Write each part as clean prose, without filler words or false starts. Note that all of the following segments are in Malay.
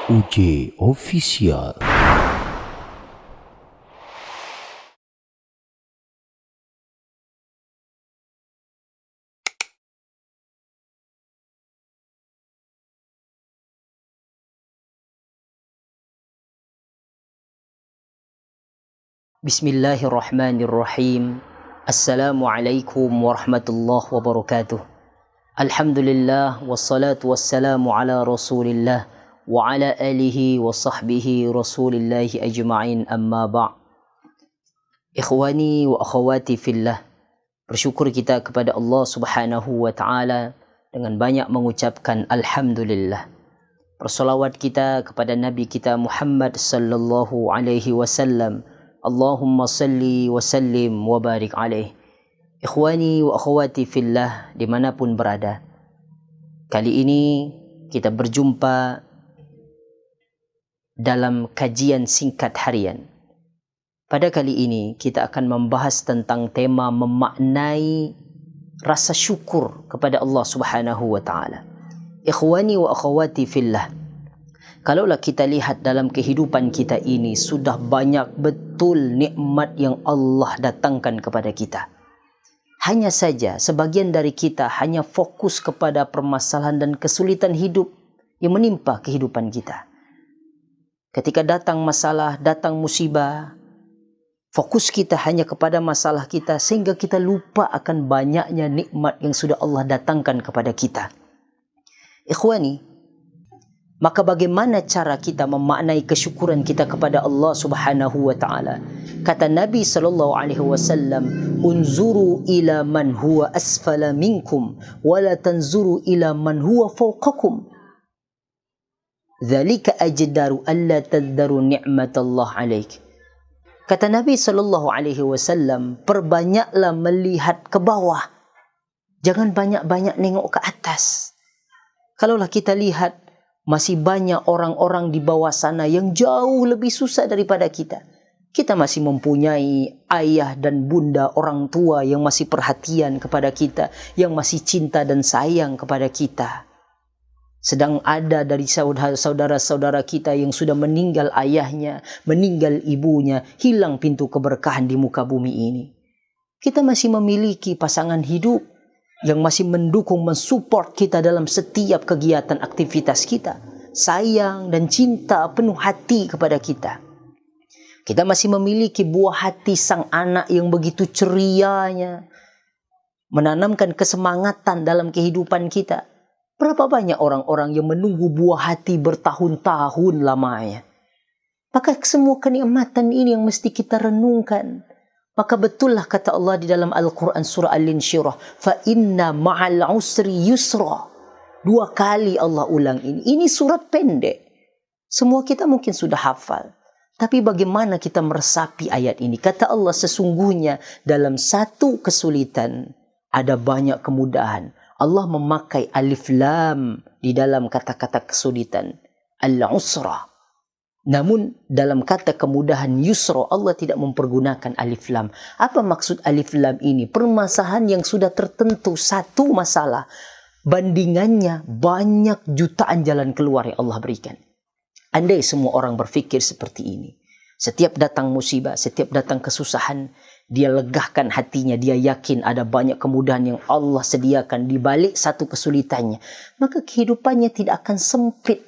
UJ Official. Bismillahirrahmanirrahim. Assalamualaikum warahmatullahi wabarakatuh. Alhamdulillah wassalatu wassalamu ala Rasulillah wa ala alihi wa sahbihi Rasulillahi ajma'in, amma ba'. Ikhwani wa akhawati fillah, bersyukur kita kepada Allah Subhanahu wa taala dengan banyak mengucapkan alhamdulillah. Bersolawat kita kepada Nabi kita Muhammad sallallahu alaihi wasallam. Allahumma salli wa sallim wa barik alaih. Ikhwani wa akhwati fillah dimanapun berada, kali ini kita berjumpa dalam kajian singkat harian. Pada kali ini kita akan membahas tentang tema memaknai rasa syukur kepada Allah Subhanahu wa taala. Ikhwani wa akhwati fillah, kalaulah kita lihat dalam kehidupan kita ini, sudah banyak betul nikmat yang Allah datangkan kepada kita. Hanya saja sebagian dari kita hanya fokus kepada permasalahan dan kesulitan hidup yang menimpa kehidupan kita. Ketika datang masalah, datang musibah, fokus kita hanya kepada masalah kita sehingga kita lupa akan banyaknya nikmat yang sudah Allah datangkan kepada kita. Ikhwani, maka bagaimana cara kita memaknai kesyukuran kita kepada Allah Subhanahu wa taala? Kata Nabi sallallahu alaihi wasallam, "Unzuru ila man huwa asfala minkum wa la tanzuru ila man huwa fawqakum. Dzalika ajdaru alla tadharu ni'matallah 'alaik." Kata Nabi sallallahu alaihi wasallam, perbanyaklah melihat ke bawah. Jangan banyak-banyak nengok ke atas. Kalaulah kita lihat, masih banyak orang-orang di bawah sana yang jauh lebih susah daripada kita. Kita masih mempunyai ayah dan bunda, orang tua yang masih perhatian kepada kita, yang masih cinta dan sayang kepada kita. Sedang ada dari saudara-saudara kita yang sudah meninggal ayahnya, meninggal ibunya, hilang pintu keberkahan di muka bumi ini. Kita masih memiliki pasangan hidup yang masih mendukung, mensupport kita dalam setiap kegiatan aktivitas kita, sayang dan cinta penuh hati kepada kita. Kita masih memiliki buah hati sang anak yang begitu cerianya, menanamkan kesemangatan dalam kehidupan kita. Berapa banyak orang-orang yang menunggu buah hati bertahun-tahun lamanya. Maka semua kenikmatan ini yang mesti kita renungkan. Maka betullah kata Allah di dalam Al-Quran surah Al-Insyirah, fa inna ma'al usri yusra. 2 kali Allah ulang ini. Ini surat pendek. Semua kita mungkin sudah hafal. Tapi bagaimana kita meresapi ayat ini? Kata Allah, sesungguhnya dalam satu kesulitan ada banyak kemudahan. Allah memakai alif lam di dalam kata-kata kesulitan, al-usra. Namun dalam kata kemudahan yusra, Allah tidak mempergunakan alif lam. Apa maksud alif lam ini? Permasalahan yang sudah tertentu, satu masalah, bandingannya banyak jutaan jalan keluar yang Allah berikan. Andai semua orang berfikir seperti ini, setiap datang musibah, setiap datang kesusahan, dia legahkan hatinya, dia yakin ada banyak kemudahan yang Allah sediakan di balik satu kesulitannya, maka kehidupannya tidak akan sempit.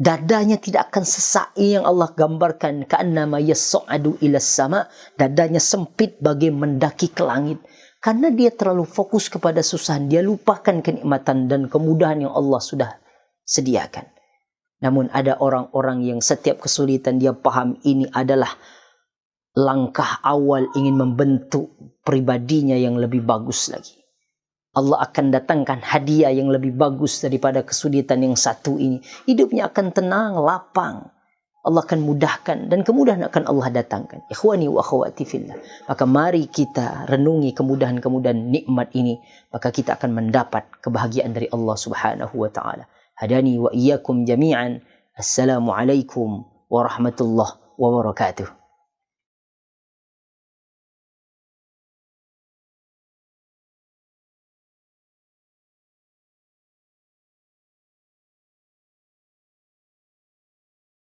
Dadanya tidak akan sesak. Yang Allah gambarkan, ka'annama yas'adu ilas sama, dadanya sempit bagai mendaki ke langit. Karena dia terlalu fokus kepada susahan, dia lupakan kenikmatan dan kemudahan yang Allah sudah sediakan. Namun ada orang-orang yang setiap kesulitan dia paham ini adalah langkah awal ingin membentuk pribadinya yang lebih bagus lagi. Allah akan datangkan hadiah yang lebih bagus daripada kesulitan yang satu ini. Hidupnya akan tenang, lapang. Allah akan mudahkan dan kemudahan akan Allah datangkan. Ikhwani wa akhwati fillah. Maka mari kita renungi kemudahan-kemudahan nikmat ini. Maka kita akan mendapat kebahagiaan dari Allah Subhanahu wa ta'ala. Hadani wa iyyakum jami'an. Assalamualaikum warahmatullahi wabarakatuh.